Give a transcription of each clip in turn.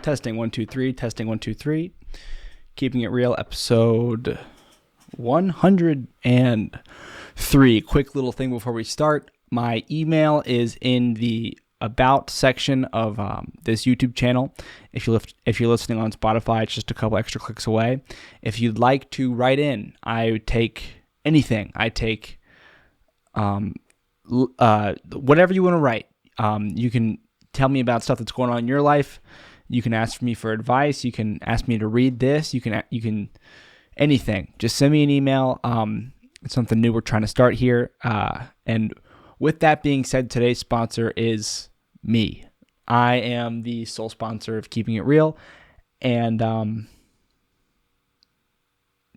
Testing 1 2 3. Testing 1 2 3. Keeping It Real, episode 103. Quick little thing before we start. My email is in the About section of this YouTube channel. If you're listening on Spotify, it's just a couple extra clicks away. If you'd like to write in, I would take anything. I take whatever you want to write. You can tell me about stuff that's going on in your life. You can ask me for advice. You can ask me to read this. You can anything. Just send me an email. It's something new we're trying to start here. And with that being said, today's sponsor is me. I am the sole sponsor of Keeping It Real, and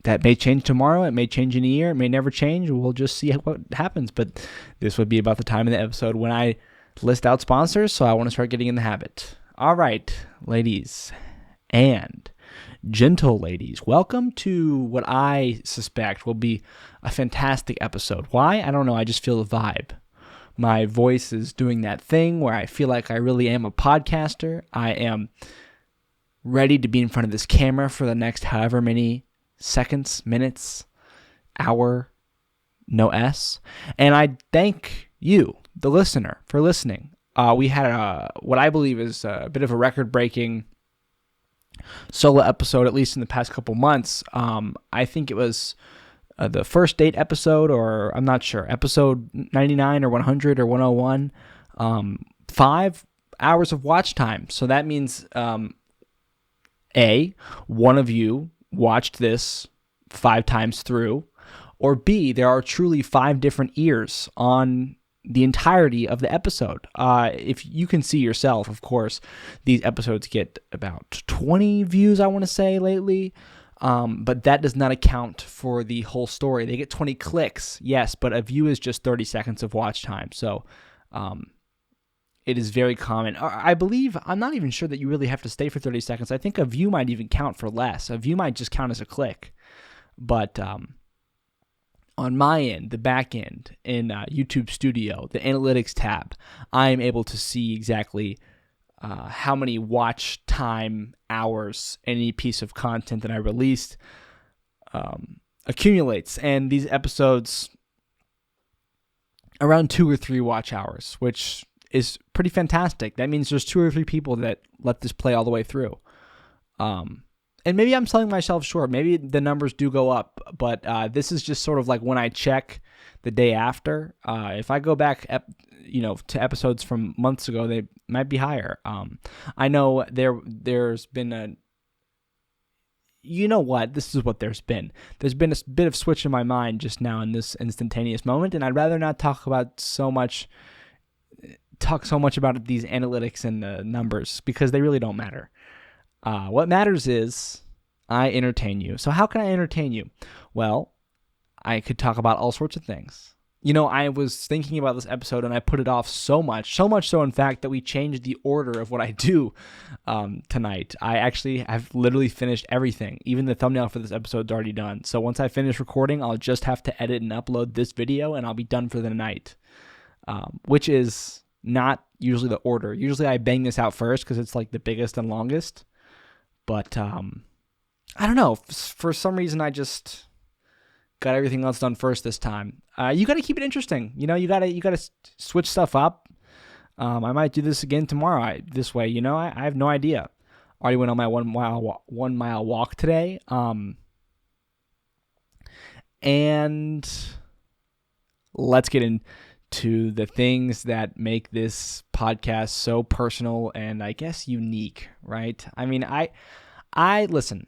that may change tomorrow. It may change in a year. It may never change. We'll just see what happens. But this would be about the time in the episode when I list out sponsors, so I want to start getting in the habit. All right, ladies and gentle ladies, welcome to what I suspect will be a fantastic episode. Why? I don't know. I just feel the vibe. My voice is doing that thing where I feel like I really am a podcaster. I am ready to be in front of this camera for the next however many seconds, minutes, hour, no S. And I thank you, the listener, for listening. We had what I believe is a bit of a record-breaking solo episode, at least in the past couple months. I think it was the first date episode, or I'm not sure, episode 99 or 100 or 101. 5 hours of watch time. So that means, A, one of you watched this 5 times through, or B, there are truly 5 different ears on the entirety of the episode. If you can see yourself, of course, these episodes get about 20 views, I want to say, lately. But that does not account for the whole story. They get 20 clicks, yes, but a view is just 30 seconds of watch time. So it is very common. I believe, I'm not even sure that you really have to stay for 30 seconds. I think a view might even count for less. A view might just count as a click. But on my end, the back end, in YouTube Studio, the Analytics tab, I am able to see exactly how many watch time hours any piece of content that I released accumulates. And these episodes, around 2 or 3 watch hours, which is pretty fantastic. That means there's 2 or 3 people that let this play all the way through. And maybe I'm selling myself short. Maybe the numbers do go up, but this is just sort of like when I check the day after. If I go back, to episodes from months ago, they might be higher. I know there's been a. You know what? This is what there's been. There's been a bit of switch in my mind just now in this instantaneous moment, and I'd rather not talk so much about these analytics and the numbers because they really don't matter. What matters is I entertain you. So how can I entertain you? Well, I could talk about all sorts of things. I was thinking about this episode and I put it off so much so in fact that we changed the order of what I do tonight. I actually have literally finished everything. Even the thumbnail for this episode is already done. So once I finish recording, I'll just have to edit and upload this video and I'll be done for the night, which is not usually the order. Usually I bang this out first because it's like the biggest and longest. But I don't know. For some reason, I just got everything else done first this time. You got to keep it interesting. You got to switch stuff up. I might do this again tomorrow. This way, I have no idea. I already went on my 1 mile walk today. And let's get into the things that make this podcast so personal and I guess unique, right? I mean, I listen.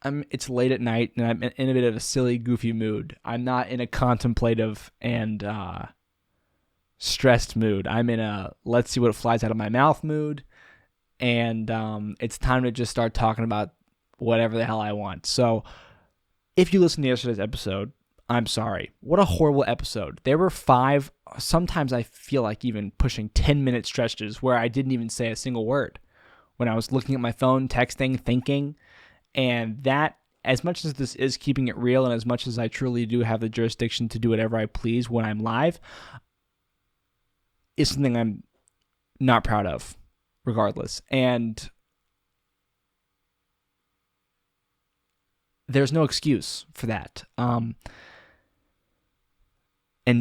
It's late at night and I'm in a bit of a silly, goofy mood. I'm not in a contemplative and stressed mood. I'm in a let's see what flies out of my mouth mood, and it's time to just start talking about whatever the hell I want. So, if you listened to yesterday's episode, I'm sorry. What a horrible episode. There were 5, sometimes I feel like even pushing 10-minute stretches where I didn't even say a single word. When I was looking at my phone, texting, thinking, and that, as much as this is keeping it real and as much as I truly do have the jurisdiction to do whatever I please when I'm live, is something I'm not proud of, regardless. And there's no excuse for that. And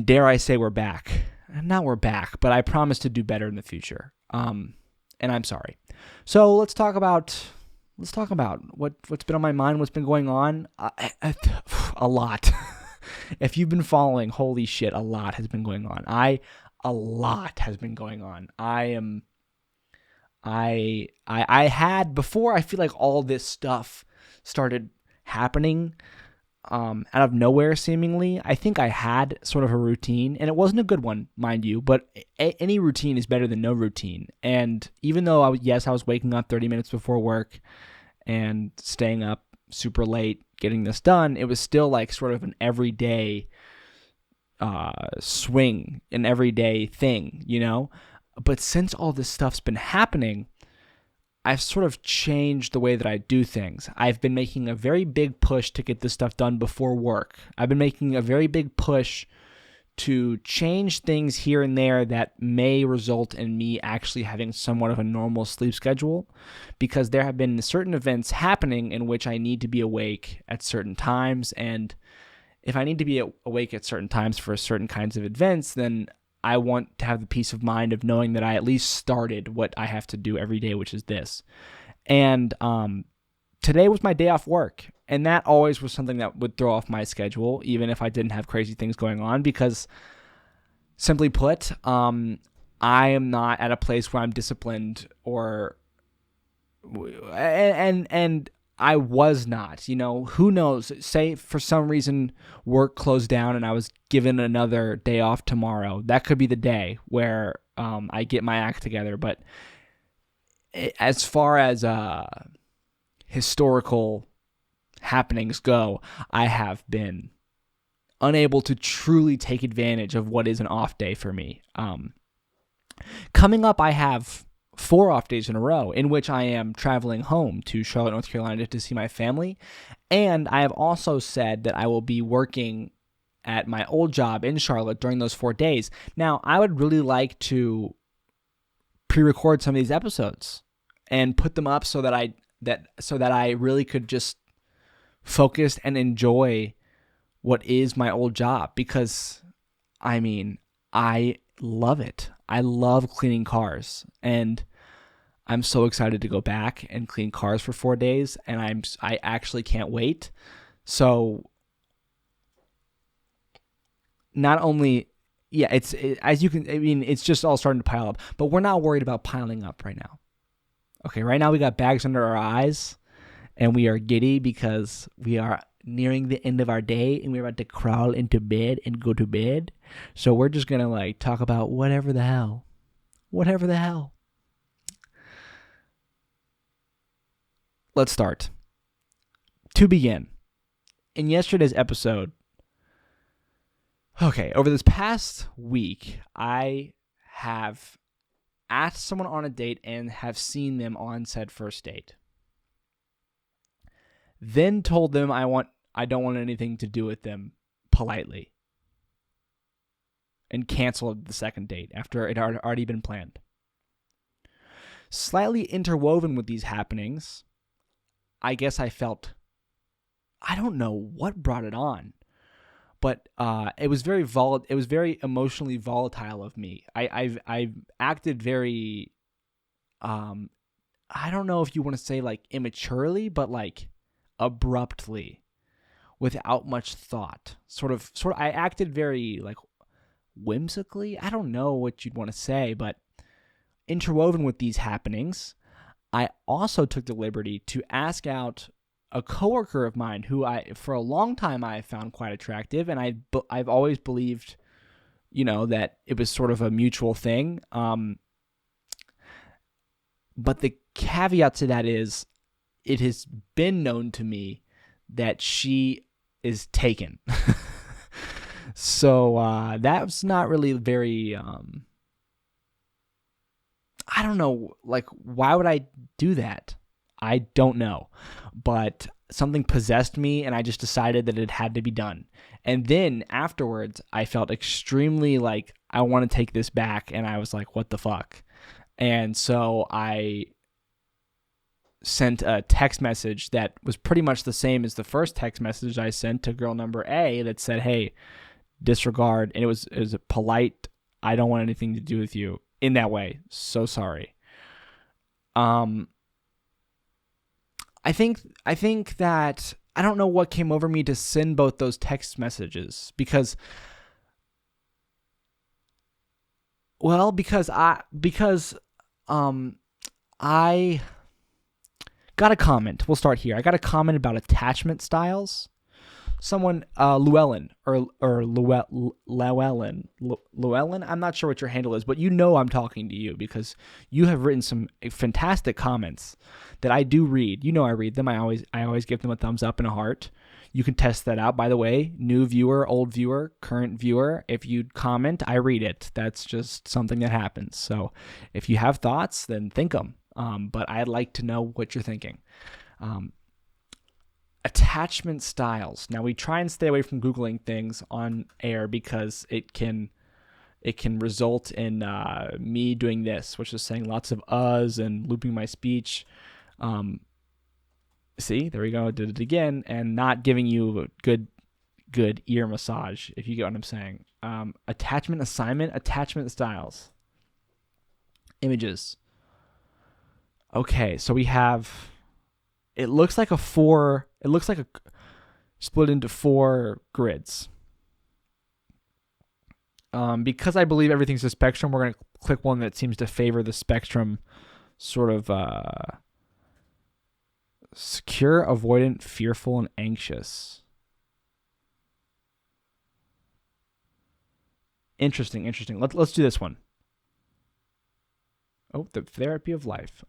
dare I say we're back. Not we're back, but I promise to do better in the future. And I'm sorry. So let's talk about what's been on my mind, what's been going on. A lot. If you've been following, holy shit, a lot has been going on. A lot has been going on. I had, before I feel like all this stuff started happening out of nowhere seemingly, I think I had sort of a routine, and it wasn't a good one, mind you, but any routine is better than no routine. And even though I was waking up 30 minutes before work and staying up super late getting this done, it was still like sort of an everyday swing, an everyday thing, you know? But since all this stuff's been happening, I've sort of changed the way that I do things. I've been making a very big push to get this stuff done before work. I've been making a very big push to change things here and there that may result in me actually having somewhat of a normal sleep schedule, because there have been certain events happening in which I need to be awake at certain times, and if I need to be awake at certain times for certain kinds of events, then I want to have the peace of mind of knowing that I at least started what I have to do every day, which is this. And today was my day off work, and that always was something that would throw off my schedule, even if I didn't have crazy things going on, because simply put, I am not at a place where I'm disciplined, and I was not, you know, who knows, say for some reason work closed down and I was given another day off tomorrow. That could be the day where I get my act together. But as far as historical happenings go, I have been unable to truly take advantage of what is an off day for me. Coming up, I have 4 off days in a row in which I am traveling home to Charlotte, North Carolina to see my family. And I have also said that I will be working at my old job in Charlotte during those 4 days. Now, I would really like to pre-record some of these episodes and put them up so that I really could just focus and enjoy what is my old job, because I mean, I love it. I love cleaning cars, and I'm so excited to go back and clean cars for 4 days, and I actually can't wait. So not only, yeah, as you can, I mean, it's just all starting to pile up, but we're not worried about piling up right now. Okay, right now we got bags under our eyes, and we are giddy because we are nearing the end of our day, and we're about to crawl into bed and go to bed. So we're just going to talk about whatever the hell. Let's start. To begin, in yesterday's episode, over this past week, I have asked someone on a date and have seen them on said first date. Then told them I don't want anything to do with them politely, and canceled the second date after it had already been planned. Slightly interwoven with these happenings, I guess I felt, I don't know what brought it on, but it was very It was very emotionally volatile of me. I acted very, I don't know if you want to say immaturely, but abruptly, without much thought. Sort of. I acted very whimsically. I don't know what you'd want to say, but interwoven with these happenings, I also took the liberty to ask out a coworker of mine who for a long time I found quite attractive, and I've always believed, that it was sort of a mutual thing. But the caveat to that is, it has been known to me that she is taken. So that's not really very, I don't know, why would I do that? I don't know. But something possessed me, and I just decided that it had to be done. And then afterwards, I felt extremely I want to take this back, and I was like, what the fuck? And so I sent a text message that was pretty much the same as the first text message I sent to girl number A that said, hey, disregard. And it was a polite, I don't want anything to do with you in that way. So sorry. I think that I don't know what came over me to send both those text messages because I got a comment. We'll start here. I got a comment about attachment styles. Someone, Llewellyn, Llewellyn, I'm not sure what your handle is, but you know I'm talking to you because you have written some fantastic comments that I do read. You know I read them. I always give them a thumbs up and a heart. You can test that out, by the way. New viewer, old viewer, current viewer. If you comment, I read it. That's just something that happens. So if you have thoughts, then think them. But I'd like to know what you're thinking. Attachment styles. Now we try and stay away from Googling things on air because it can result in me doing this, which is saying lots of uhs and looping my speech. See, there we go. I did it again, and not giving you a good ear massage, if you get what I'm saying. Attachment assignment, attachment styles. Images. Okay, so we have, it looks like a split into 4 grids. Because I believe everything's a spectrum, we're going to click one that seems to favor the spectrum sort of secure, avoidant, fearful, and anxious. Interesting. Let's do this one. Oh, the therapy of life.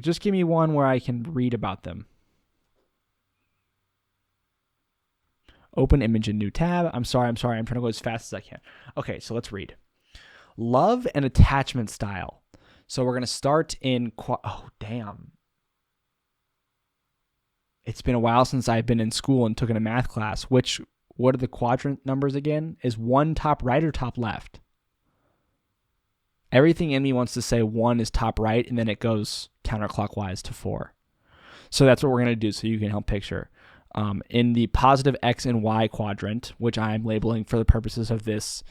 Just give me one where I can read about them. Open image in new tab. I'm sorry. I'm trying to go as fast as I can. Okay, so let's read. Love and attachment style. So we're going to start in... Oh, damn. It's been a while since I've been in school and took in a math class. What are the quadrant numbers again? Is 1 top right or top left? Everything in me wants to say 1 is top right, and then it goes counterclockwise to 4. So that's what we're going to do so you can help picture. In the positive X and Y quadrant, which I'm labeling for the purposes of this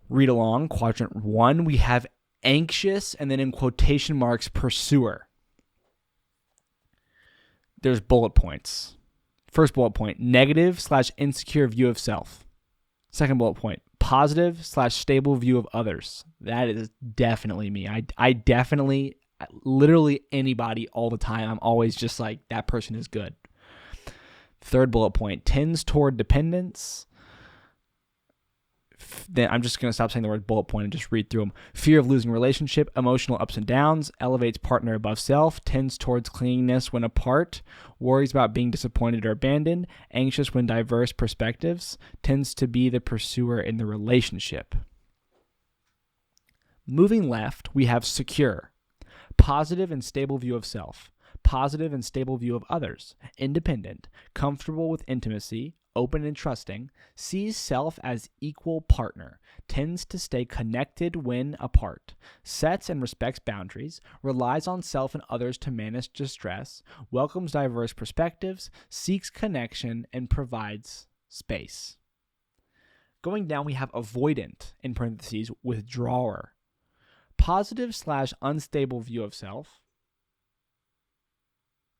read-along, quadrant 1, we have anxious, and then in quotation marks, pursuer. There's bullet points. First bullet point, negative/insecure view of self. Second bullet point, positive/stable view of others. That is definitely me. I definitely, literally anybody all the time, I'm always just like, that person is good. Third bullet point, tends toward dependence. Then I'm just going to stop saying the word bullet point and just read through them. Fear of losing relationship, emotional ups and downs, elevates partner above self, tends towards clinginess when apart, worries about being disappointed or abandoned, anxious when diverse perspectives, tends to be the pursuer in the relationship. Moving left, we have secure, positive and stable view of self, positive and stable view of others, independent, comfortable with intimacy, open and trusting, sees self as equal partner, tends to stay connected when apart, sets and respects boundaries, relies on self and others to manage distress, welcomes diverse perspectives, seeks connection, and provides space. Going down, we have avoidant, in parentheses, withdrawer, positive/unstable view of self,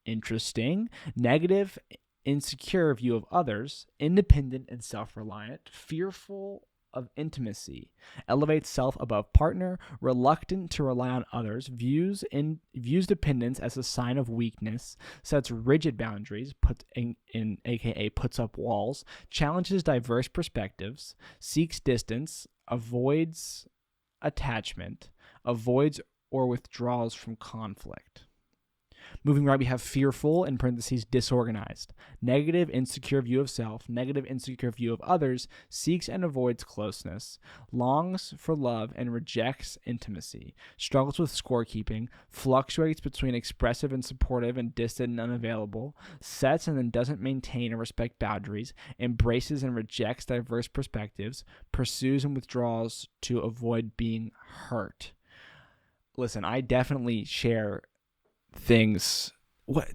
interesting, negative, insecure view of others, independent and self-reliant, fearful of intimacy, elevates self above partner, reluctant to rely on others, views dependence as a sign of weakness, sets rigid boundaries, aka puts up walls, challenges diverse perspectives, seeks distance, avoids attachment, avoids or withdraws from conflict. Moving right, we have fearful, in parentheses, disorganized, negative, insecure view of self, negative, insecure view of others, seeks and avoids closeness, longs for love and rejects intimacy, struggles with scorekeeping, fluctuates between expressive and supportive and distant and unavailable, sets and then doesn't maintain or respect boundaries, embraces and rejects diverse perspectives, pursues and withdraws to avoid being hurt. Listen, I definitely share things.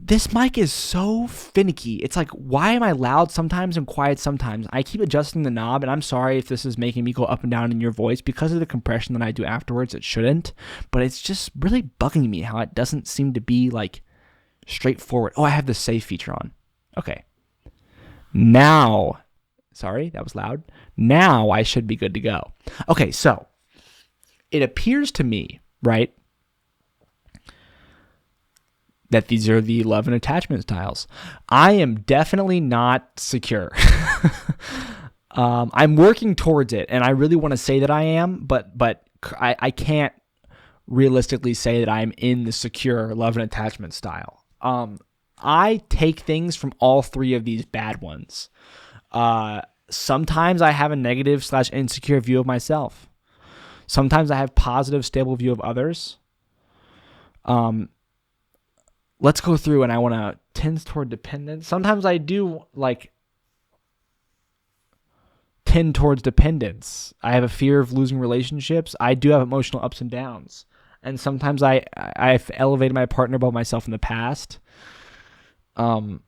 This mic is so finicky. It's like, why am I loud sometimes and quiet sometimes? I keep adjusting the knob, and I'm sorry if this is making me go up and down in your voice because of the compression that I do afterwards. It shouldn't, but it's just really bugging me how it doesn't seem to be like straightforward. Oh, I have the save feature on. Okay. Now, sorry, that was loud. Now I should be good to go. Okay, so it appears to me, right, that these are the love and attachment styles. I am definitely not secure. I'm working towards it, and I really want to say that I am, but I can't realistically say that I'm in the secure love and attachment style. I take things from all three of these bad ones. Sometimes I have a negative / insecure view of myself. Sometimes I have positive, stable view of others. Let's go through, and I want to tend toward dependence. Sometimes I do tend towards dependence. I have a fear of losing relationships. I do have emotional ups and downs. And sometimes I've elevated my partner above myself in the past. I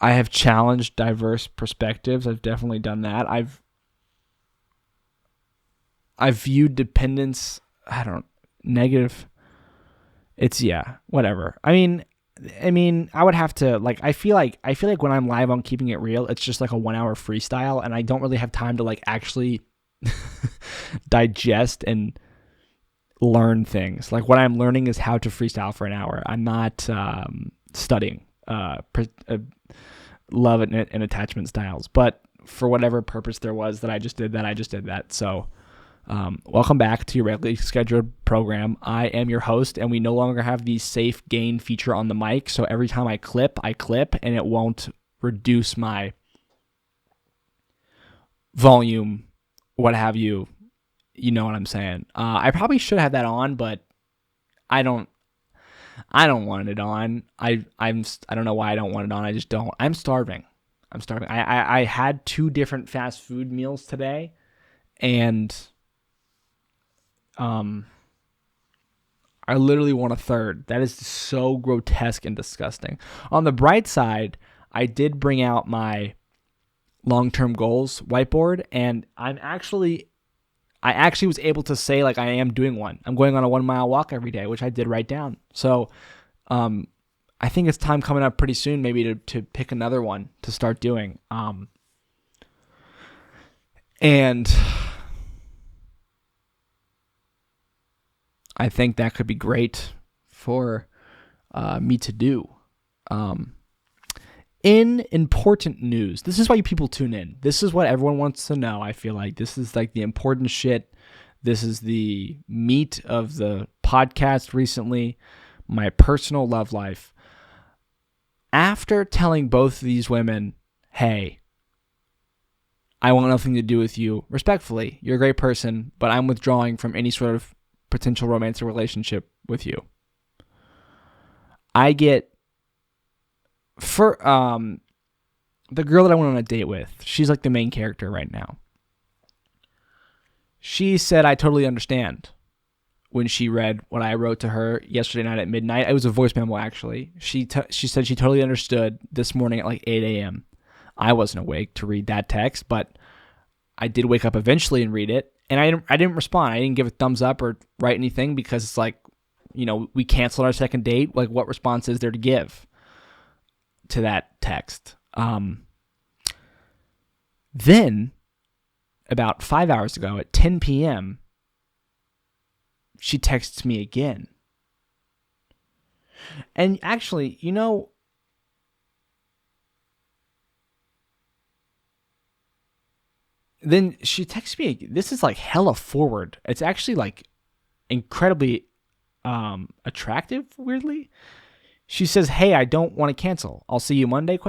have challenged diverse perspectives. I've definitely done that. I've viewed dependence, negative. It's whatever. I mean, I would have to I feel like when I'm live on Keeping It Real, it's just like a 1 hour freestyle, and I don't really have time to actually digest and learn things. Like, what I'm learning is how to freestyle for an hour. I'm not studying love and attachment styles, but for whatever purpose there was that I just did that. So welcome back to your regularly scheduled program. I am your host, and we no longer have the safe gain feature on the mic. So every time I clip, and it won't reduce my volume, what have you. You know what I'm saying? I probably should have that on, but I don't want it on. I don't know why I don't want it on. I just don't. I'm starving. I had 2 different fast food meals today, and I literally want a third. That is so grotesque and disgusting. On the bright side, I did bring out my long-term goals whiteboard, and I actually was able to say I am doing one. I'm going on a 1 mile walk every day, which I did write down. So I think it's time coming up pretty soon maybe to pick another one to start doing. And I think that could be great for me to do. In important news, this is why people tune in. This is what everyone wants to know. I feel like this is the important shit. This is the meat of the podcast recently, my personal love life. After telling both of these women, hey, I want nothing to do with you, respectfully, you're a great person, but I'm withdrawing from any sort of potential romantic relationship with you. I get the girl that I went on a date with, she's the main character right now. She said, I totally understand, when she read what I wrote to her yesterday night at midnight. It was a voice memo, actually. She said she totally understood this morning at 8 a.m. I wasn't awake to read that text, but I did wake up eventually and read it, and I didn't respond. I didn't give a thumbs up or write anything because it's we canceled our second date. What response is there to give to that text? Then, about 5 hours ago at 10 p.m., she texts me again. And actually, then she texts me. This is hella forward. It's actually incredibly attractive, weirdly. She says, hey, I don't want to cancel. I'll see you Monday, ?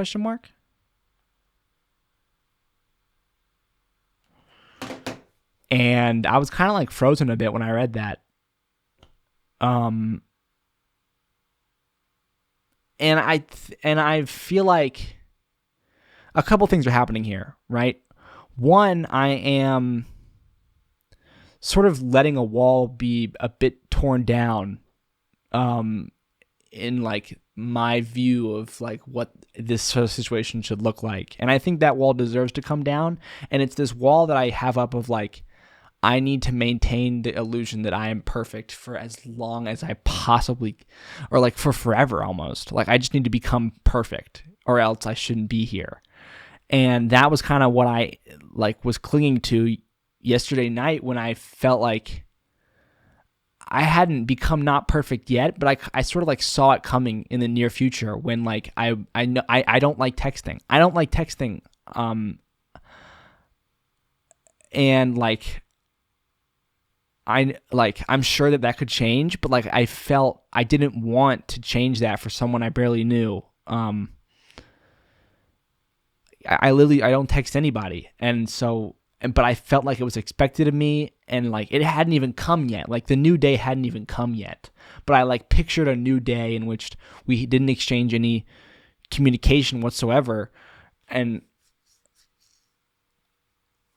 And I was kind of frozen a bit when I read that. And I feel like a couple things are happening here, right? One, I am sort of letting a wall be a bit torn down, in like my view of like what this sort of situation should look like. And I think that wall deserves to come down. And it's this wall that I have up of like, I need to maintain the illusion that I am perfect for as long as I possibly, or like for forever almost. Like I just need to become perfect or else I shouldn't be here. And that was kind of what I like was clinging to yesterday night when I felt like I hadn't become not perfect yet, but I sort of like saw it coming in the near future when like I know I don't like texting. I don't like texting. And like I'm sure that could change, but like I felt I didn't want to change that for someone I barely knew. I literally I don't text anybody, and so but I felt like it was expected of me, and like it hadn't even come yet. Like the new day hadn't even come yet, but I like pictured a new day in which we didn't exchange any communication whatsoever, and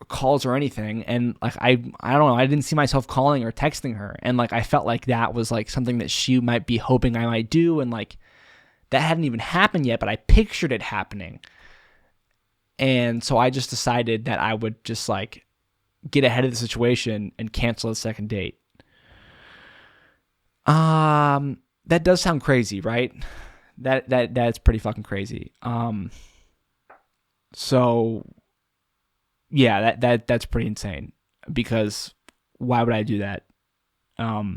calls or anything. And like I don't know, I didn't see myself calling or texting her, and like I felt like that was like something that she might be hoping I might do, and like that hadn't even happened yet, but I pictured it happening. And so I just decided that I would just like get ahead of the situation and cancel the second date. That does sound crazy, right? That's pretty fucking crazy. So yeah, that's pretty insane, because why would I do that? Why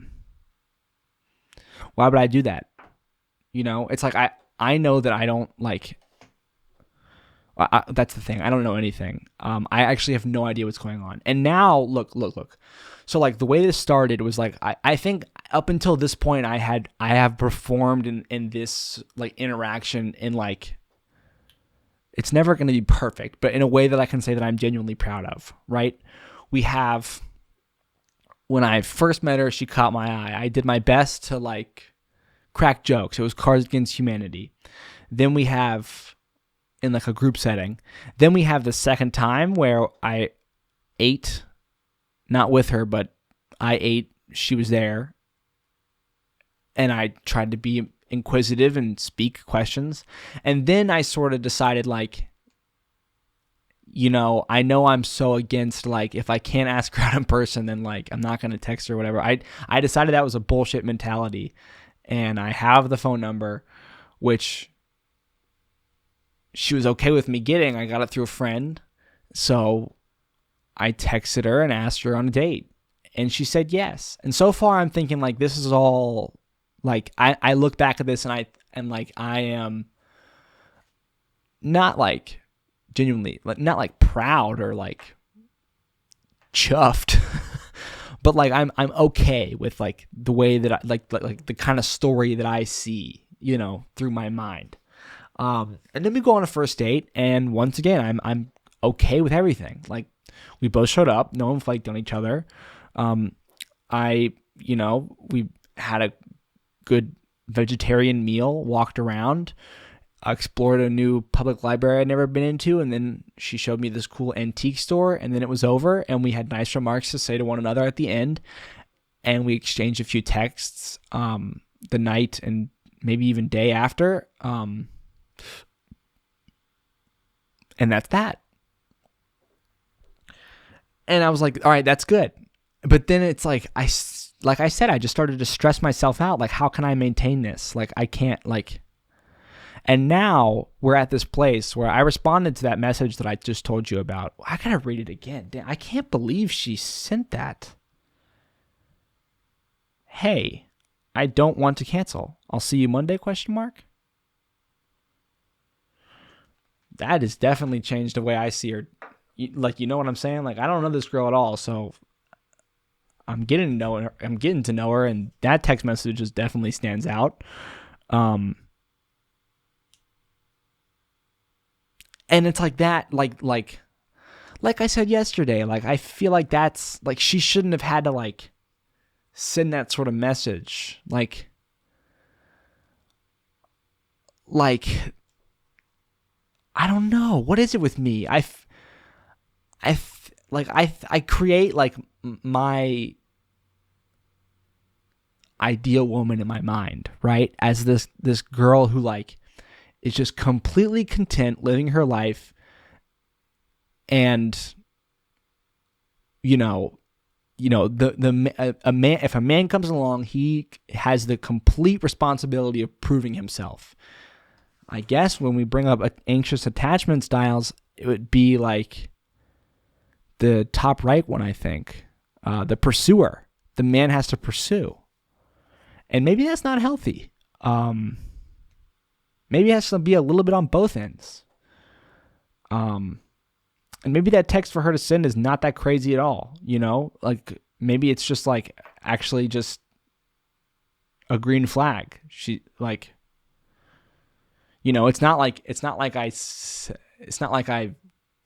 would I do that? You know, it's like I know that I don't like. That's the thing. I don't know anything. I actually have no idea what's going on. And now, look. So like the way this started was like I think up until this point I have performed in this like interaction in like, it's never going to be perfect, but in a way that I can say that I'm genuinely proud of. Right? We have, when I first met her, she caught my eye. I did my best to like crack jokes. It was Cards Against Humanity. Then we have, in like a group setting. Then we have the second time where I ate, not with her, but I ate, she was there, and I tried to be inquisitive and speak questions. And then I sort of decided like, you know I'm so against like, if I can't ask her out in person, then like I'm not going to text her or whatever. I decided that was a bullshit mentality, and I have the phone number, which she was okay with me getting. I got it through a friend. So I texted her and asked her on a date, and she said yes. And so far I'm thinking like, this is all like, I look back at this and I am not like genuinely, not like proud or like chuffed, but like I'm okay with like the way that I like the kind of story that I see, through my mind. And then we go on a first date, and once again, I'm okay with everything. Like, we both showed up, no one flaked on each other. We had a good vegetarian meal, walked around, explored a new public library I'd never been into, and then she showed me this cool antique store, and then it was over, and we had nice remarks to say to one another at the end, and we exchanged a few texts the night and maybe even day after. And that's that. And I was like, all right, that's good. But then it's like, I said, I just started to stress myself out. Like, how can I maintain this? Like, I can't, like, and now we're at this place where I responded to that message that I just told you about. I gotta read it again. Damn, I can't believe she sent that. Hey, I don't want to cancel. I'll see you Monday, ? That has definitely changed the way I see her. Like, you know what I'm saying? Like, I don't know this girl at all, so I'm getting to know her. And that text message just definitely stands out. And it's like that, like I said yesterday, like, I feel like that's like, she shouldn't have had to like send that sort of message. Like I don't know. What is it with me? like I create like my ideal woman in my mind, right? As this girl who like is just completely content living her life, and you know, a man, if a man comes along, he has the complete responsibility of proving himself. I guess when we bring up anxious attachment styles, it would be like the top right one, I think. The pursuer. The man has to pursue. And maybe that's not healthy. Maybe it has to be a little bit on both ends. And maybe that text for her to send is not that crazy at all, Like, maybe it's just, like, actually just a green flag. She, like, it's not like I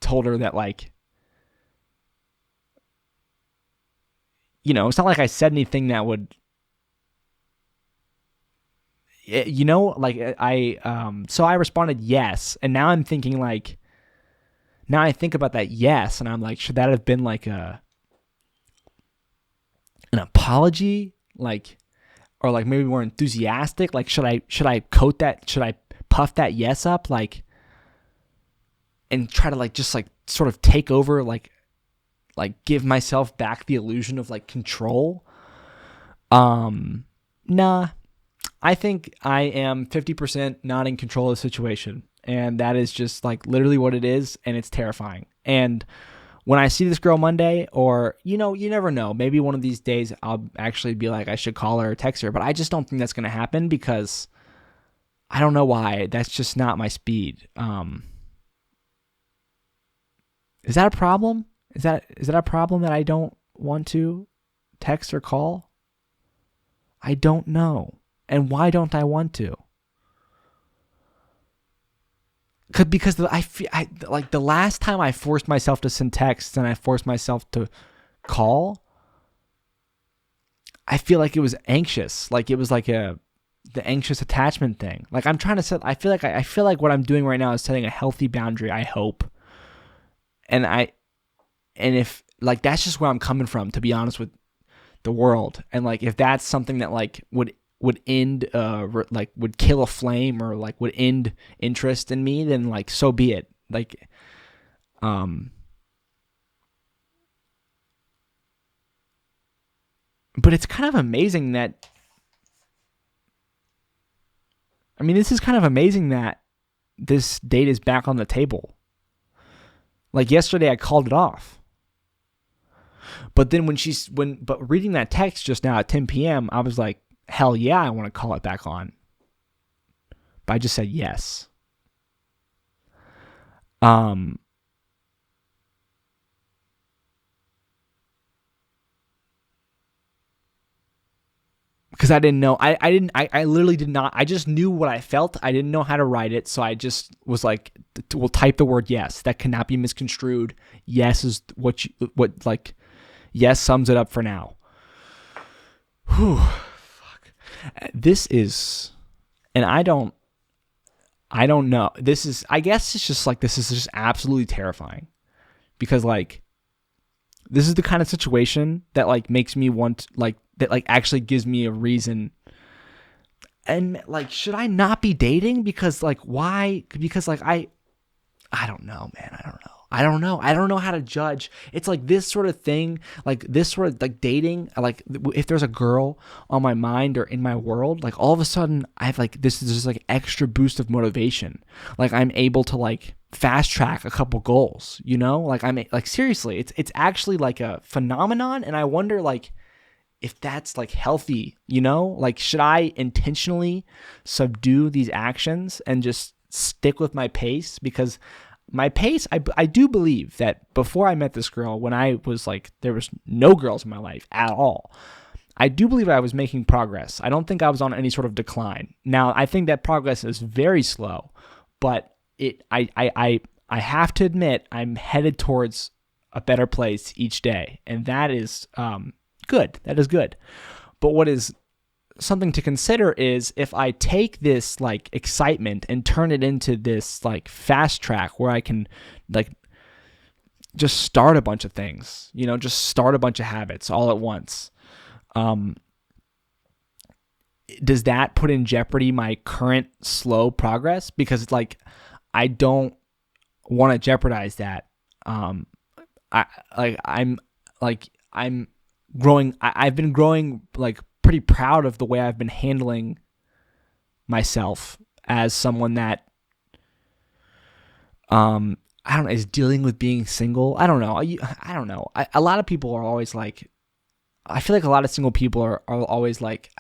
told her that, like, it's not like I said anything that would, so I responded yes, and now I'm thinking, like, now I think about that yes, and I'm like, should that have been like an apology, like, or like maybe more enthusiastic? Like, should I coat that? Should I puff that yes up, like, and try to like just like sort of take over, like give myself back the illusion of like control? Nah, I think I am 50% not in control of the situation. And that is just like literally what it is, and it's terrifying. And when I see this girl Monday, or, you never know, maybe one of these days I'll actually be like, I should call her or text her, but I just don't think that's going to happen because I don't know why. That's just not my speed. Is that a problem? Is that a problem that I don't want to text or call? I don't know. And why don't I want to? Because the last time I forced myself to send texts and I forced myself to call, I feel like it was anxious. Like it was like the anxious attachment thing. Like I'm trying to set. I feel like what I'm doing right now is setting a healthy boundary. I hope, and if like that's just where I'm coming from, to be honest with the world, and like if that's something that like would end like would kill a flame, or like would end interest in me, then like so be it. Like but it's kind of amazing that this is kind of amazing that this date is back on the table. Like yesterday I called it off. But then but reading that text just now at 10 p.m., I was like, hell yeah, I want to call it back on. But I just said yes. Because I didn't know. I literally did not. I just knew what I felt. I didn't know how to write it. So I just was like, we'll type the word yes. That cannot be misconstrued. Yes is yes sums it up for now. Whew. This is, and I don't know. This is, I guess it's just like, this is just absolutely terrifying, because like, this is the kind of situation that like makes me want, like, that like actually gives me a reason. And like, should I not be dating? Because like, why? Because like, I don't know, man. I don't know how to judge. It's like this sort of thing, like this sort of like dating, like if there's a girl on my mind or in my world, like all of a sudden I have like, this is just like extra boost of motivation. Like I'm able to like fast track a couple goals, like I'm like, seriously, it's actually like a phenomenon. And I wonder like if that's like healthy, like should I intentionally subdue these actions and just stick with my pace? Because my pace, I do believe that before I met this girl, when I was like, there was no girls in my life at all, I do believe I was making progress. I don't think I was on any sort of decline. Now, I think that progress is very slow, but I have to admit I'm headed towards a better place each day, and that is good. That is good. But what is something to consider is if I take this like excitement and turn it into this like fast track where I can like just start a bunch of things, just start a bunch of habits all at once. Does that put in jeopardy my current slow progress? Because it's like, I don't want to jeopardize that. I'm growing. I've been growing like pretty proud of the way I've been handling myself as someone that, I don't know, is dealing with being single. I don't know. I don't know. A lot of people are always like, I feel like a lot of single people are always like,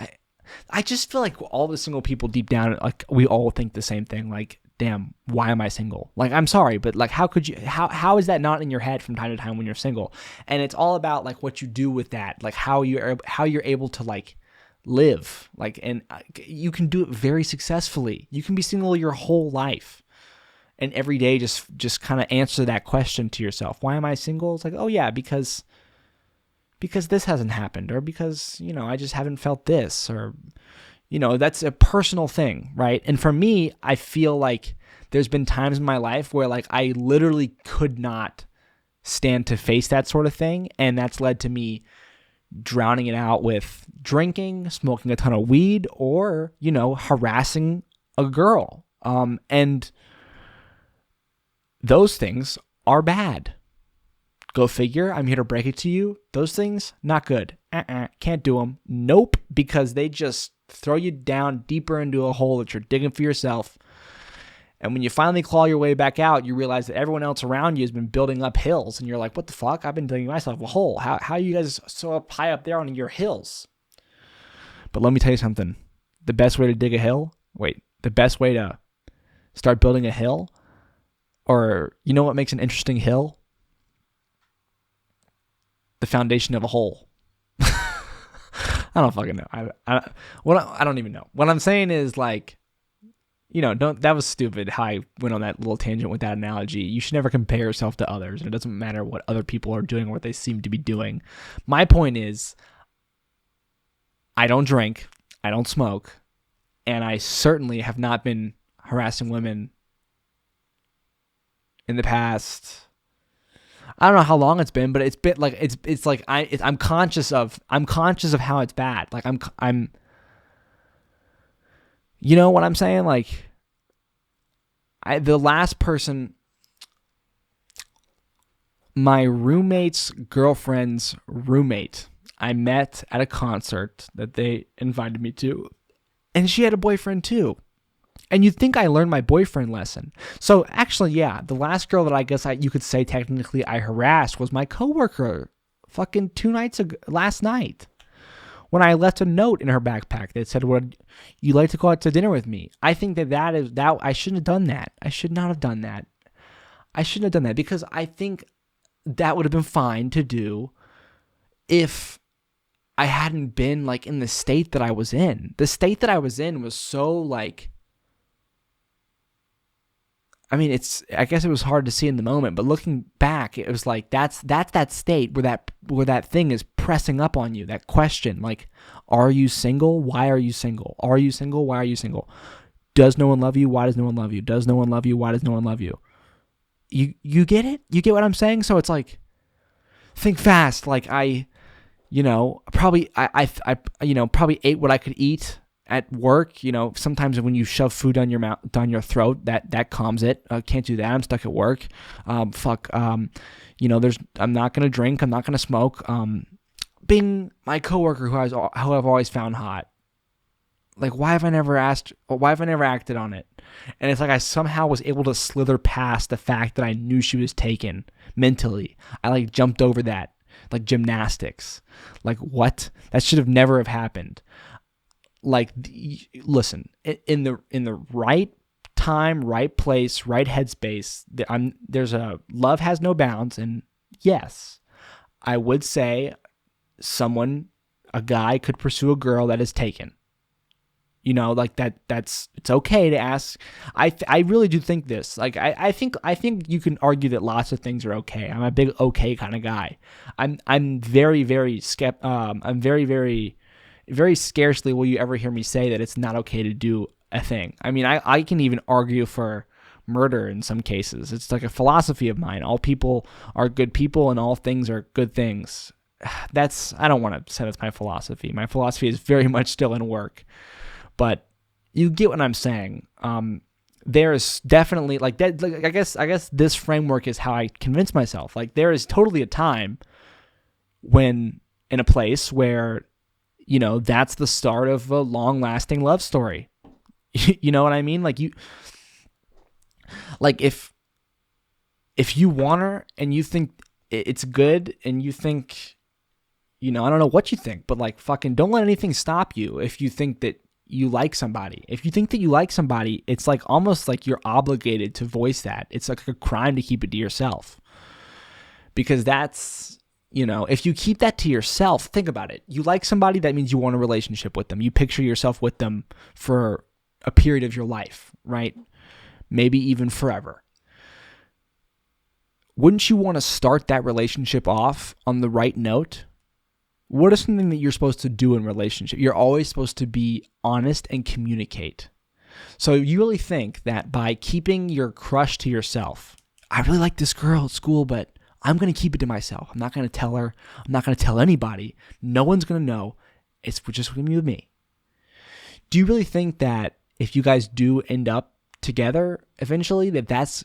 I just feel like all the single people deep down, like we all think the same thing. Like, damn, why am I single? Like, I'm sorry, but like, how is that not in your head from time to time when you're single? And it's all about like what you do with that, like how you're able to like live, like, and you can do it very successfully. You can be single your whole life, and every day just kind of answer that question to yourself. Why am I single? It's like, oh yeah, because this hasn't happened, or because, I just haven't felt this, or, that's a personal thing, right? And for me, I feel like there's been times in my life where like I literally could not stand to face that sort of thing. And that's led to me drowning it out with drinking, smoking a ton of weed, or, harassing a girl. And those things are bad. Go figure. I'm here to break it to you. Those things, not good. Can't do them. Nope. Because they just throw you down deeper into a hole that you're digging for yourself. And when you finally claw your way back out, you realize that everyone else around you has been building up hills. And you're like, what the fuck? I've been digging myself a hole. How are you guys so up high up there on your hills? But let me tell you something. The best way to dig a hill, the best way to start building a hill, or you know what makes an interesting hill? The foundation of a hole. I don't fucking know. I don't even know. What I'm saying is like, that was stupid how I went on that little tangent with that analogy. You should never compare yourself to others. It doesn't matter what other people are doing or what they seem to be doing. My point is, I don't drink, I don't smoke, and I certainly have not been harassing women in the past. I don't know how long it's been, but it's been like it's like I'm conscious of how it's bad. Like I'm you know what I'm saying? Like the last person, my roommate's girlfriend's roommate, I met at a concert that they invited me to, and she had a boyfriend too. And you'd think I learned my boyfriend lesson. So actually, yeah, the last girl that I guess you could say technically I harassed was my coworker fucking 2 nights ago, last night, when I left a note in her backpack that said, would you like to go out to dinner with me? I think that I shouldn't have done that. I should not have done that. I shouldn't have done that, because I think that would have been fine to do if I hadn't been like in the state that I was in. The state that I was in was so like, I mean, I guess it was hard to see in the moment, but looking back, it was like that's that state where that thing is pressing up on you. That question, like, are you single? Why are you single? Are you single? Why are you single? Does no one love you? Why does no one love you? Does no one love you? Why does no one love you? You get it? You get what I'm saying? So it's like, think fast. Like probably probably ate what I could eat at work. Sometimes when you shove food down your mouth, down your throat, that calms it. Can't do that. I'm stuck at work. I'm not gonna drink. I'm not gonna smoke. Being my coworker who I've always found hot. Like, why have I never acted on it? And it's like I somehow was able to slither past the fact that I knew she was taken mentally. I like jumped over that, like gymnastics. Like, what? That should have never have happened. Like, listen, in the right time, right place, right headspace, there's a love has no bounds. And yes, I would say a guy could pursue a girl that is taken. Like it's okay to ask. I really do think this. Like, I think you can argue that lots of things are okay. I'm a big okay kind of guy. I'm very, very I'm very, very, very scarcely will you ever hear me say that it's not okay to do a thing. I mean, I can even argue for murder in some cases. It's like a philosophy of mine. All people are good people and all things are good things. I don't want to say that's my philosophy. My philosophy is very much still in work. But you get what I'm saying. There's definitely like that. Like, I guess this framework is how I convince myself. Like there is totally a time when in a place where, that's the start of a long-lasting love story. You know what I mean? Like if you want her and you think it's good and you think, I don't know what you think, but like fucking don't let anything stop you if you think that you like somebody. If you think that you like somebody, it's like almost like you're obligated to voice that. It's like a crime to keep it to yourself. Because that's, if you keep that to yourself, think about it. You like somebody, that means you want a relationship with them. You picture yourself with them for a period of your life, right? Maybe even forever. Wouldn't you want to start that relationship off on the right note? What is something that you're supposed to do in relationship? You're always supposed to be honest and communicate. So you really think that by keeping your crush to yourself, I really like this girl at school, but I'm going to keep it to myself. I'm not going to tell her. I'm not going to tell anybody. No one's going to know. It's just going to be with me. Do you really think that if you guys do end up together eventually, that's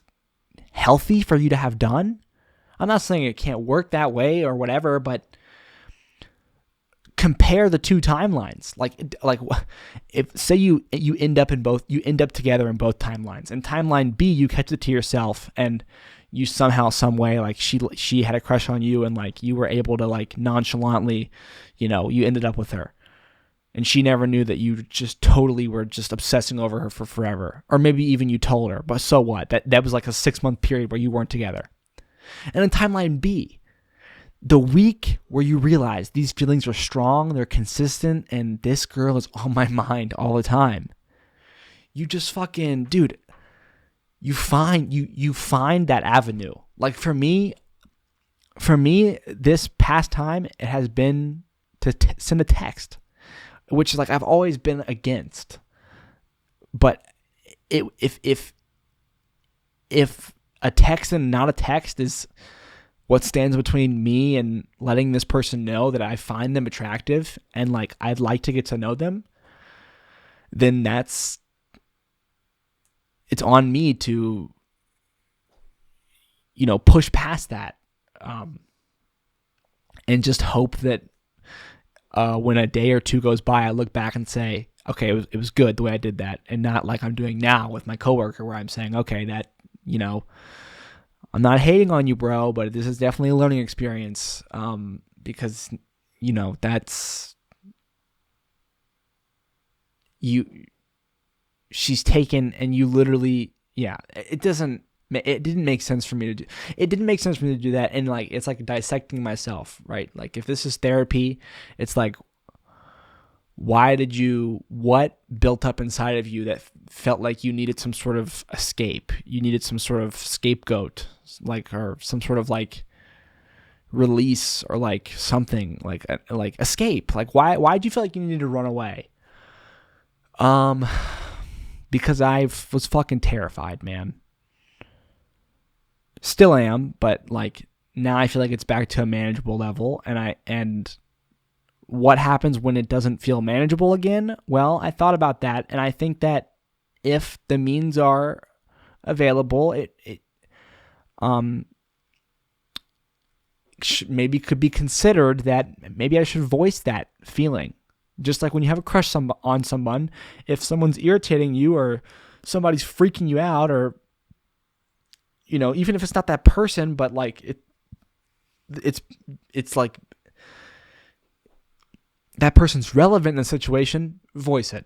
healthy for you to have done? I'm not saying it can't work that way or whatever, but compare the two timelines. Like if say you end up together in both timelines. In timeline B, you catch it to yourself and you somehow, some way, like she had a crush on you and like you were able to like nonchalantly, you ended up with her. And she never knew that you just totally were just obsessing over her for forever. Or maybe even you told her, but so what? That was like a 6-month period where you weren't together. And in timeline B, the week where you realize these feelings are strong, they're consistent, and this girl is on my mind all the time. You just fucking, dude, you find that avenue. Like for me, this past time, it has been to send a text, which is like I've always been against. But if a text and not a text is what stands between me and letting this person know that I find them attractive and like I'd like to get to know them, then it's on me to, push past that, and just hope that when a day or two goes by, I look back and say, okay, it was good the way I did that, and not like I'm doing now with my coworker where I'm saying, okay, that, I'm not hating on you, bro, but this is definitely a learning experience, because, that's she's taken and you literally, it didn't make sense for me to do. It didn't make sense for me to do that. And like, it's like dissecting myself, right? Like if this is therapy, it's like, what built up inside of you that felt like you needed some sort of escape? You needed some sort of scapegoat, like, or some sort of like release or like something like escape. Like why'd you feel like you needed to run away? Because I was fucking terrified, man. Still am, but like now I feel like it's back to a manageable level, and what happens when it doesn't feel manageable again? Well, I thought about that, and I think that if the means are available, it maybe could be considered that maybe I should voice that feeling. Just like when you have a crush on someone, if someone's irritating you or somebody's freaking you out, or even if it's not that person, but like it's like that person's relevant in the situation, voice it.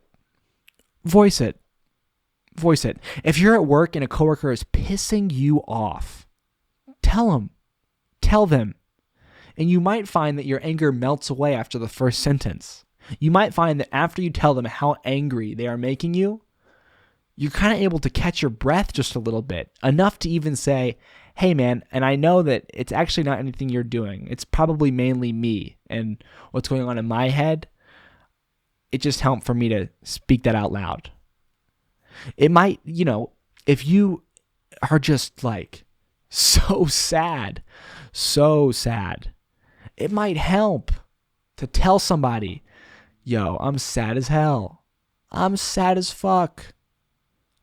Voice it. If you're at work and a coworker is pissing you off, tell them. And you might find that your anger melts away after the first sentence. You might find that after you tell them how angry they are making you, you're kind of able to catch your breath just a little bit, enough to even say, hey man, and I know that it's actually not anything you're doing. It's probably mainly me and what's going on in my head. It just helped for me to speak that out loud. It might, if you are just like so sad. So sad. It might help to tell somebody, yo, I'm sad as hell. I'm sad as fuck.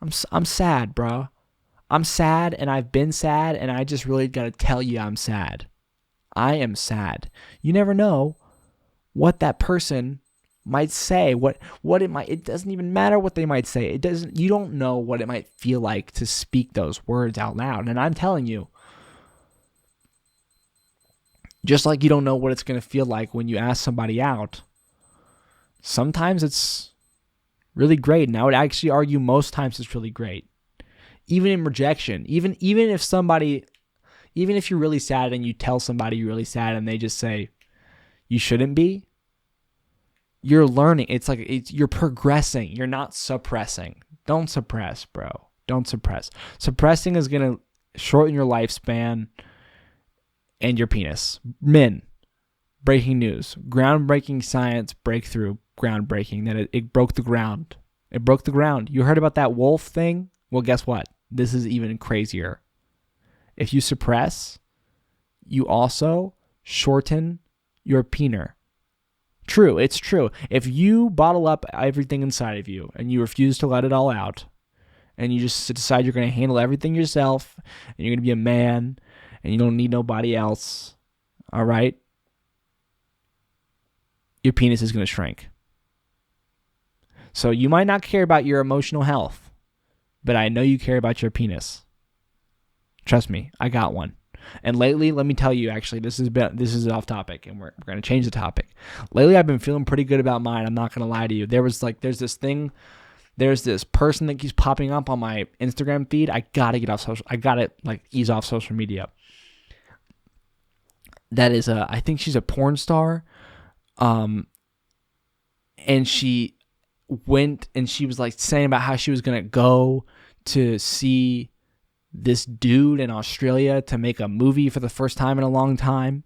I'm sad, bro. I'm sad, and I've been sad, and I just really got to tell you I'm sad. I am sad. You never know what that person might say, what it might, it doesn't even matter what they might say. You don't know what it might feel like to speak those words out loud. And I'm telling you, just like you don't know what it's going to feel like when you ask somebody out, sometimes it's really great. And I would actually argue most times it's really great. Even in rejection, even if you're really sad and you tell somebody you're really sad and they just say, you shouldn't be, you're learning. It's like you're progressing. You're not suppressing. Don't suppress, bro. Don't suppress. Suppressing is going to shorten your lifespan and your penis. Men, breaking news. Groundbreaking science breakthrough. Groundbreaking. That it broke the ground. It broke the ground. You heard about that wolf thing? Well, guess what? This is even crazier. If you suppress, you also shorten your peener. True, it's true. If you bottle up everything inside of you and you refuse to let it all out, and you just decide you're going to handle everything yourself, and you're going to be a man, and you don't need nobody else, all right? Your penis is going to shrink. So you might not care about your emotional health, but I know you care about your penis. Trust me, I got one. And lately, let me tell you, actually, this is off topic, and we're going to change the topic. Lately, I've been feeling pretty good about mine. I'm not going to lie to you. There's this person that keeps popping up on my Instagram feed. I gotta ease off social media. That is I think she's a porn star, and she went and she was like saying about how she was gonna go to see this dude in Australia to make a movie for the first time in a long time.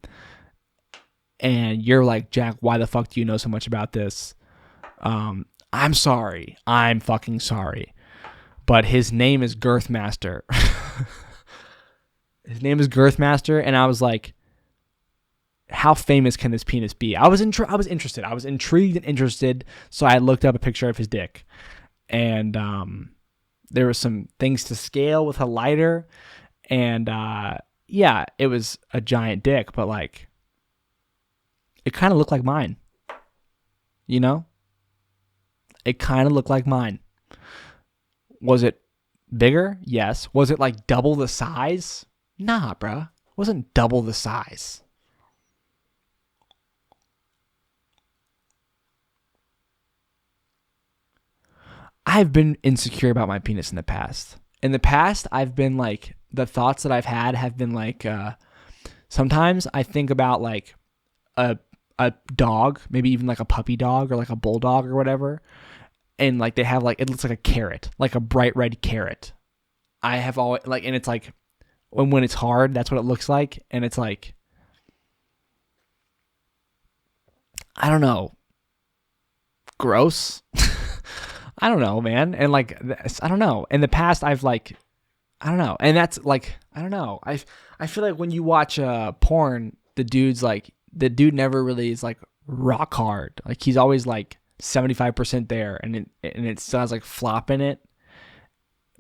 And you're like, Jack, why the fuck do you know so much about this? I'm sorry. I'm fucking sorry. But his name is Girthmaster. His name is Girthmaster. And I was like, how famous can this penis be? I was interested. I was intrigued and interested. So I looked up a picture of his dick. And there were some things to scale with a lighter. And yeah, it was a giant dick. But like, it kind of looked like mine. You know? It kind of looked like mine. Was it bigger? Yes. Was it like double the size? Nah, bruh. It wasn't double the size. I've been insecure about my penis in the past. In the past, I've been like, the thoughts that I've had have been like, sometimes I think about like a dog, maybe even like a puppy dog or like a bulldog or whatever. And like they have like, it looks like a carrot, like a bright red carrot. I have always like, and it's like, when it's hard, that's what it looks like. And it's like, I don't know, gross. I don't know, man. And like, I don't know. In the past, I've like, I don't know. And that's like, I don't know. I feel like when you watch porn, the dude never really is like rock hard. Like he's always like 75% there, and it still has like flop in it.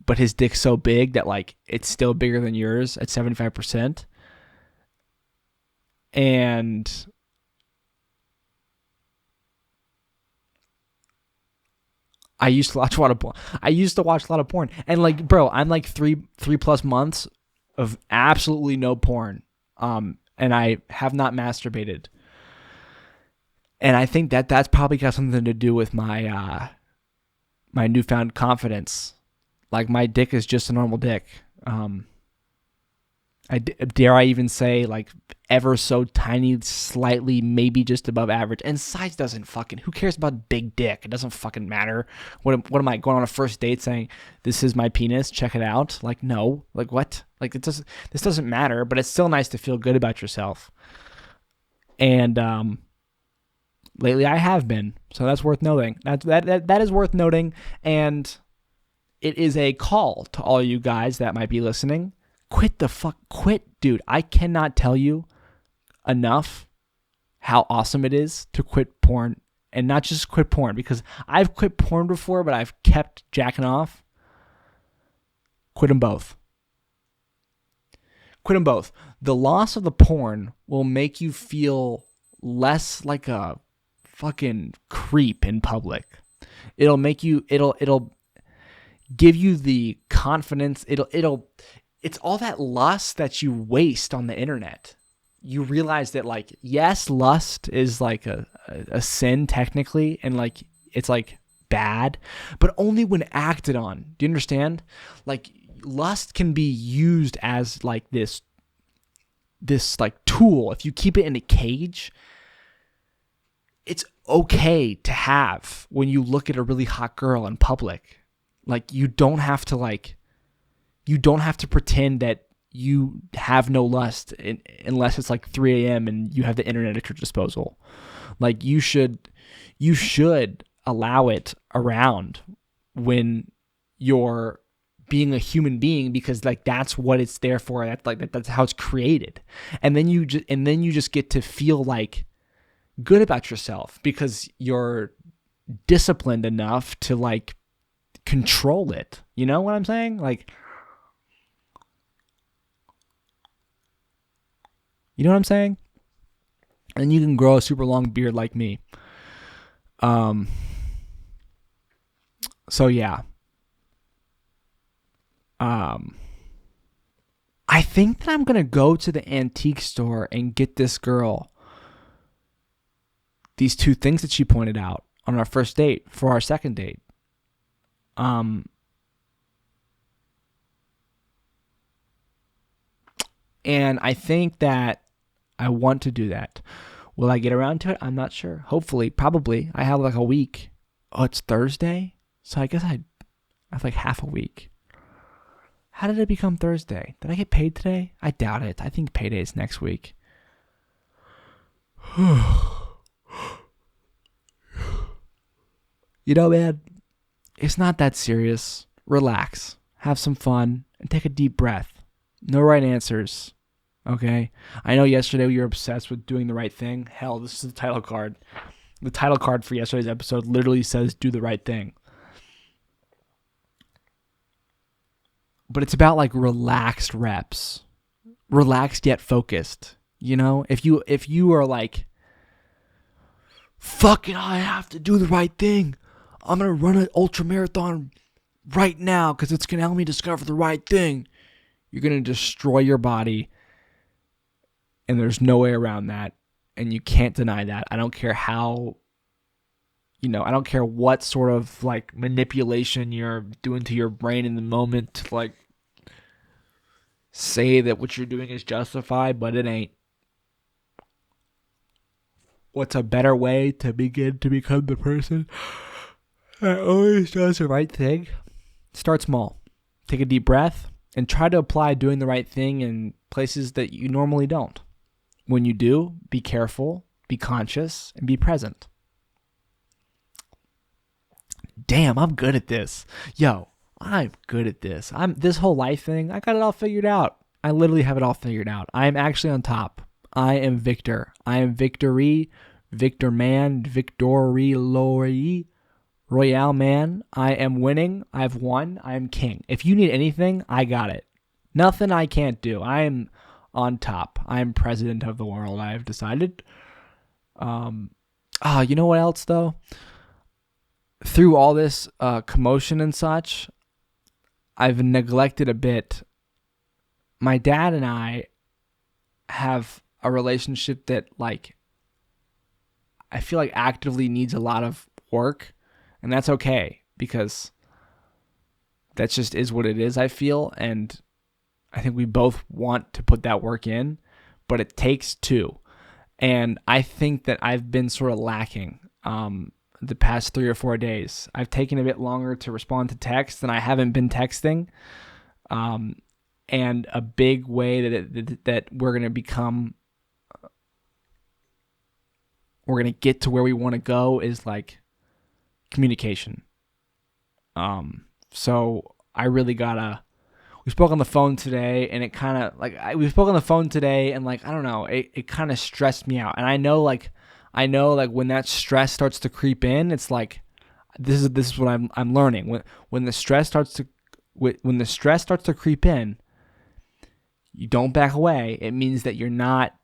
But his dick's so big that like it's still bigger than yours at 75%. And I used to watch a lot of porn. And like, bro, I'm like 3+ months of absolutely no porn. And I have not masturbated. And I think that's probably got something to do with my my newfound confidence. Like my dick is just a normal dick. Dare I even say like ever so tiny, slightly, maybe just above average. And size doesn't fucking, who cares about big dick? It doesn't fucking matter. What am I going on a first date saying, this is my penis, check it out? Like, no, like what? Like this doesn't matter, but it's still nice to feel good about yourself. And lately I have been, so that's worth noting. That is worth noting. And it is a call to all you guys that might be listening. Quit, dude. I cannot tell you enough how awesome it is to quit porn, and not just quit porn, because I've quit porn before, but I've kept jacking off. Quit them both. Quit them both. The loss of the porn will make you feel less like a fucking creep in public. It'll give you the confidence. It's all that lust that you waste on the internet. You realize that, like, yes, lust is like a sin technically, and like it's like bad, but only when acted on. Do you understand? Like, lust can be used as like this like tool. If you keep it in a cage, it's okay to have when you look at a really hot girl in public. Like, you don't have to pretend that you have no lust unless it's like 3 a.m. and you have the internet at your disposal. Like, you should allow it around when you're being a human being, because like that's what it's there for. That's how it's created. And then you just get to feel like good about yourself because you're disciplined enough to like control it. You know what I'm saying? Like, you know what I'm saying? And you can grow a super long beard like me. So yeah. I think that I'm going to go to the antique store and get this girl these 2 things that she pointed out on our first date for our second date. And I think that I want to do that. Will I get around to it? I'm not sure. Hopefully, probably. I have like a week. Oh, it's Thursday? So I guess I have like half a week. How did it become Thursday? Did I get paid today? I doubt it. I think payday is next week. You know, man, it's not that serious. Relax. Have some fun. And take a deep breath. No right answers. Okay? I know yesterday you were obsessed with doing the right thing. Hell, this is the title card. The title card for yesterday's episode literally says do the right thing. But it's about like relaxed reps. Relaxed yet focused. You know? If you are like, fuck it, I have to do the right thing. I'm going to run an ultra marathon right now because it's going to help me discover the right thing. You're going to destroy your body. And there's no way around that. And you can't deny that. I don't care how, I don't care what sort of like manipulation you're doing to your brain in the moment to like say that what you're doing is justified, but it ain't. What's a better way to begin to become the person that always does the right thing? Start small. Take a deep breath and try to apply doing the right thing in places that you normally don't. When you do, be careful, be conscious, and be present. Damn, I'm good at this. Yo, I'm good at this. This whole life thing, I got it all figured out. I literally have it all figured out. I am actually on top. I am Victor. I am victory, Victor man, victory, Lori, Royale man. I am winning. I've won. I am king. If you need anything, I got it. Nothing I can't do. I am on top. I am president of the world. I have decided. You know what else though? Through all this commotion and such, I've neglected a bit. My dad and I have a relationship that like I feel like actively needs a lot of work, and that's okay because that just is what it is, I feel, and I think we both want to put that work in, but it takes 2. And I think that I've been sort of lacking the past 3 or 4 days. I've taken a bit longer to respond to text than I haven't been texting. And a big way that we're going to become, we're going to get to where we want to go is like communication. So I really gotta. We spoke on the phone today, and it kind of we spoke on the phone today, and I don't know, it kind of stressed me out. And I know when that stress starts to creep in, it's like this is what I'm learning. When the stress starts to creep in, you don't back away. It means that you're not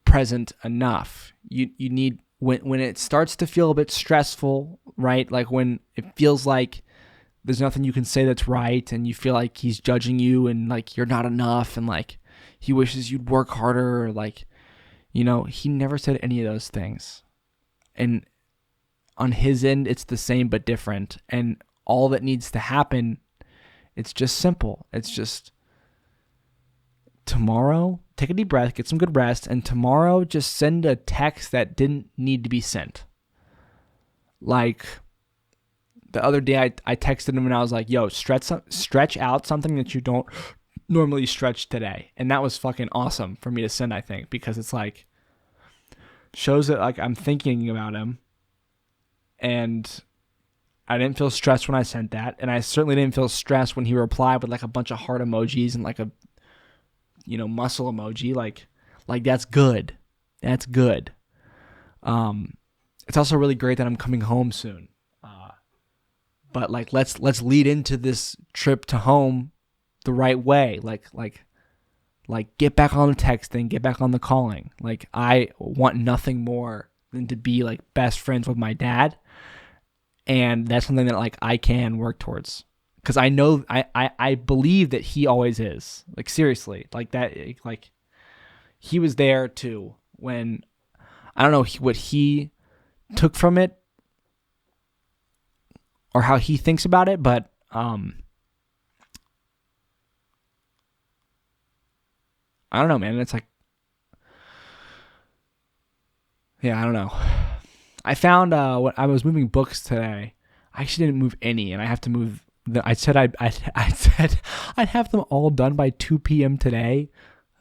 present enough. You need when it starts to feel a bit stressful, right? Like when it feels like there's nothing you can say that's right, and you feel like he's judging you, and like you're not enough, and like he wishes you'd work harder, or like, he never said any of those things. And on his end, it's the same but different. And all that needs to happen, it's just simple. It's just tomorrow, take a deep breath, get some good rest, and tomorrow just send a text that didn't need to be sent. Like the other day, I texted him and I was like, yo, stretch out something that you don't normally stretch today. And that was fucking awesome for me to send, I think, because it's like, shows that like I'm thinking about him. And I didn't feel stressed when I sent that. And I certainly didn't feel stressed when he replied with like a bunch of heart emojis and like a, muscle emoji. Like that's good. That's good. It's also really great that I'm coming home soon. But like let's lead into this trip to home the right way. Like get back on the texting, get back on the calling. Like I want nothing more than to be like best friends with my dad, and that's something that like I can work towards, because I know I believe that he always is. Like seriously, like that. Like he was there too when I don't know what he took from it or how he thinks about it, but I don't know, man. It's like, yeah, I don't know. I found when I was moving books today, I actually didn't move any, and I have to move. I said I'd have them all done by 2 p.m. today.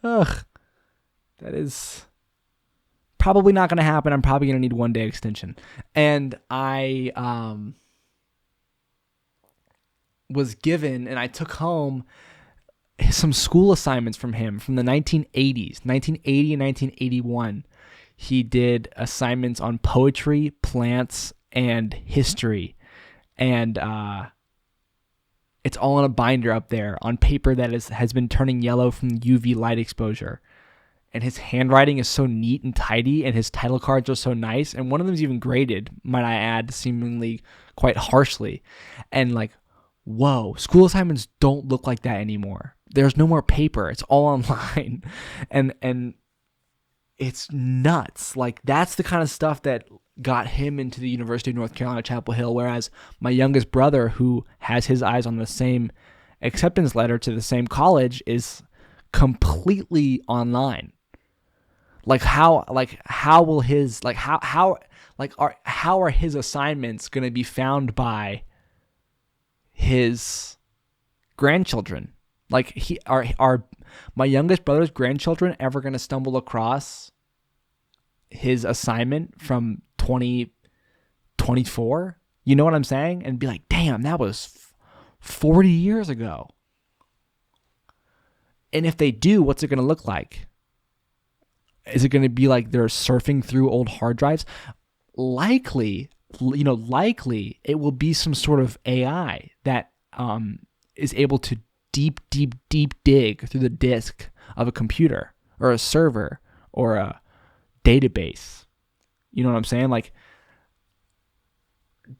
Ugh, that is probably not going to happen. I'm probably going to need 1 day extension, and I was given, and I took home some school assignments from him from the 1980s, 1980 and 1981. He did assignments on poetry, plants, and history. And it's all in a binder up there on paper that has been turning yellow from UV light exposure. And his handwriting is so neat and tidy, and his title cards are so nice. And one of them is even graded, might I add, seemingly quite harshly. And like, whoa, school assignments don't look like that anymore. There's no more paper. It's all online. And it's nuts. Like, that's the kind of stuff that got him into the University of North Carolina, Chapel Hill, whereas my youngest brother, who has his eyes on the same acceptance letter to the same college, is completely online. How are his assignments going to be found by his grandchildren? Like, are my youngest brother's grandchildren ever going to stumble across his assignment from 2024? You know what I'm saying? And be like, damn, that was 40 years ago. And if they do, what's it going to look like? Is it going to be like they're surfing through old hard drives? Likely it will be some sort of AI that is able to deep dig through the disk of a computer or a server or a database. You know what I'm saying? Like,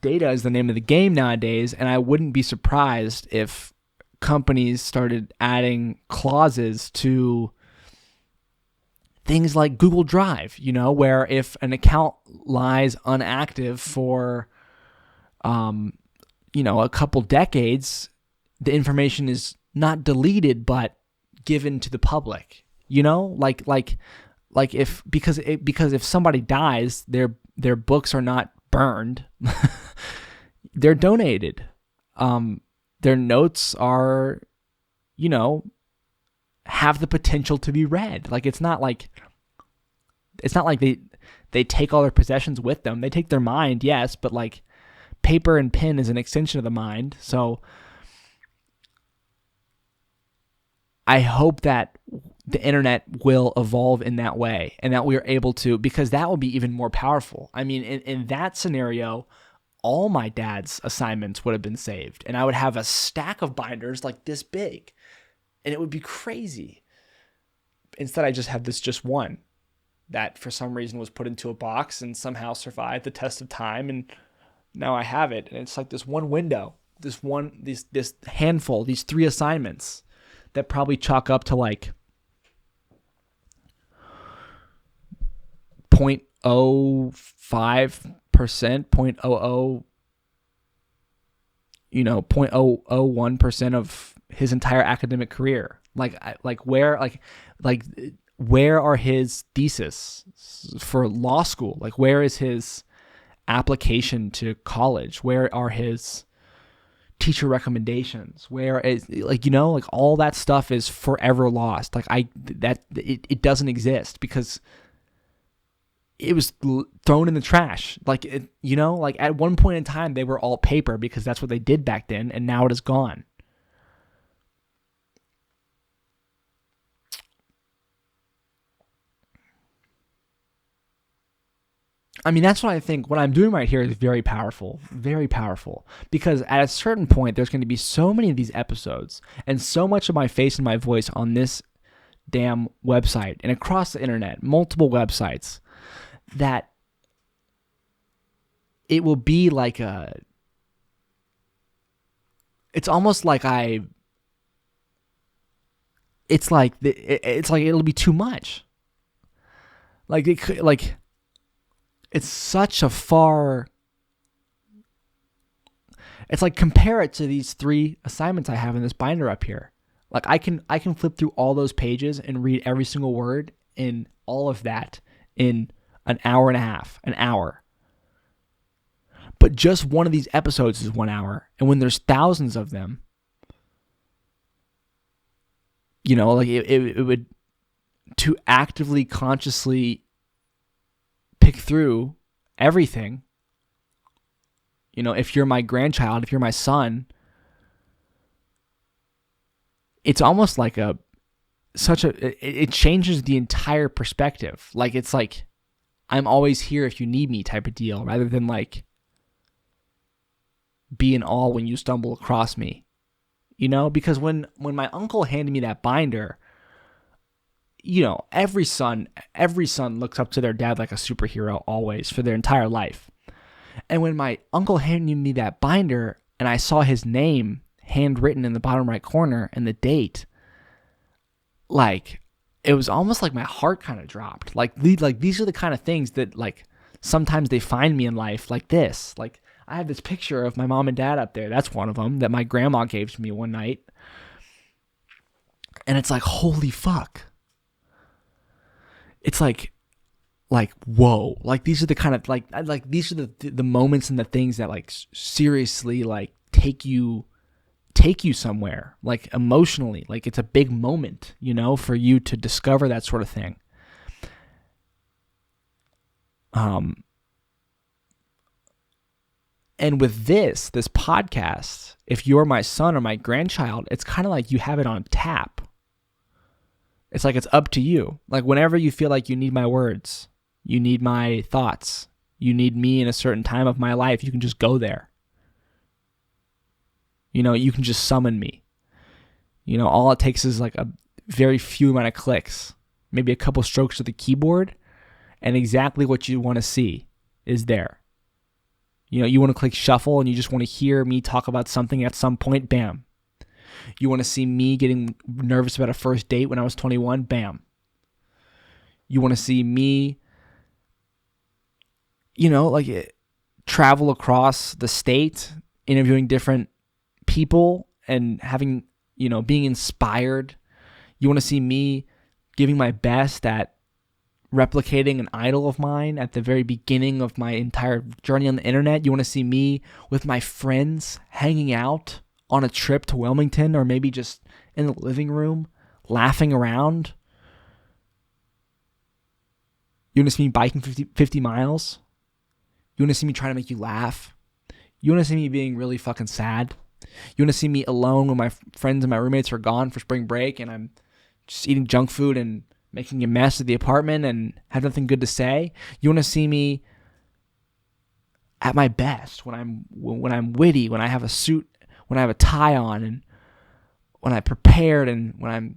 data is the name of the game nowadays, and I wouldn't be surprised if companies started adding clauses to things like Google Drive, where if an account lies unactive for, a couple decades, the information is not deleted, but given to the public, because if somebody dies, their books are not burned, they're donated. Their notes are, have the potential to be read. Like, it's not like they take all their possessions with them. They take their mind, yes, but like paper and pen is an extension of the mind. So I hope that the internet will evolve in that way, and that we are able to, because that will be even more powerful. I mean, in that scenario, all my dad's assignments would have been saved, and I would have a stack of binders like this big, and it would be crazy. Instead, I just have this just one that for some reason was put into a box and somehow survived the test of time, and now I have it, and it's like this one window, this handful, these 3 assignments that probably chalk up to like 0.05%, 0.00, 0.001% of his entire academic career. Where are his thesis for law school? Like, where is his application to college? Where are his teacher recommendations? Where is, all that stuff is forever lost. It doesn't exist because it was thrown in the trash. At one point in time, they were all paper because that's what they did back then, and now it is gone. I mean, that's what I think. What I'm doing right here is very powerful, because at a certain point, there's going to be so many of these episodes and so much of my face and my voice on this damn website and across the internet, multiple websites, that it will be like it's almost like it'll be too much. It's such a far. It's like, compare it to these 3 assignments I have in this binder up here. Like, I can flip through all those pages and read every single word in all of that in an hour and a half, an hour. But just one of these episodes is 1 hour, and when there's thousands of them, it would, to actively, consciously pick through everything. If you're my grandchild, if you're my son, it's almost like it changes the entire perspective. Like, it's like, I'm always here if you need me type of deal, rather than like be in awe when you stumble across me. Because when my uncle handed me that binder, every son looks up to their dad like a superhero always for their entire life. And when my uncle handed me that binder and I saw his name handwritten in the bottom right corner and the date, like, it was almost like my heart kind of dropped. Like these are the kind of things that, like, sometimes they find me in life like this. Like, I have this picture of my mom and dad up there. That's one of them that my grandma gave to me one night. And it's like, holy fuck. It's like, whoa. Like, these are the kind of, like these are the moments and the things that, like, seriously, like, take you somewhere, like, emotionally. Like, it's a big moment, for you to discover that sort of thing. And with this podcast, if you're my son or my grandchild, it's kind of like you have it on tap. It's like, it's up to you. Like, whenever you feel like you need my words, you need my thoughts, you need me in a certain time of my life, you can just go there. You can just summon me. All it takes is like a very few amount of clicks, maybe a couple strokes of the keyboard, and exactly what you want to see is there. You want to click shuffle and you just want to hear me talk about something at some point, bam. You want to see me getting nervous about a first date when I was 21, bam. You want to see me, travel across the state, interviewing different people and having, being inspired. You want to see me giving my best at replicating an idol of mine at the very beginning of my entire journey on the internet. You want to see me with my friends hanging out on a trip to Wilmington, or maybe just in the living room laughing around. You want to see me biking 50 miles? You want to see me trying to make you laugh? You want to see me being really fucking sad? You want to see me alone when my friends and my roommates are gone for spring break and I'm just eating junk food and making a mess of the apartment and have nothing good to say? You want to see me at my best when I'm witty, when I have a suit, when I have a tie on, and when I'm prepared, and when I'm,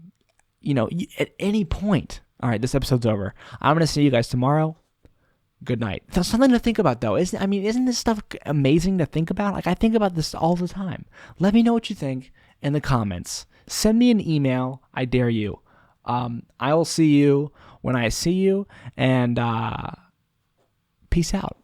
at any point. All right, this episode's over. I'm gonna see you guys tomorrow. Good night. That's something to think about, though. Isn't this stuff amazing to think about? Like, I think about this all the time. Let me know what you think in the comments. Send me an email. I dare you. I will see you when I see you, and peace out.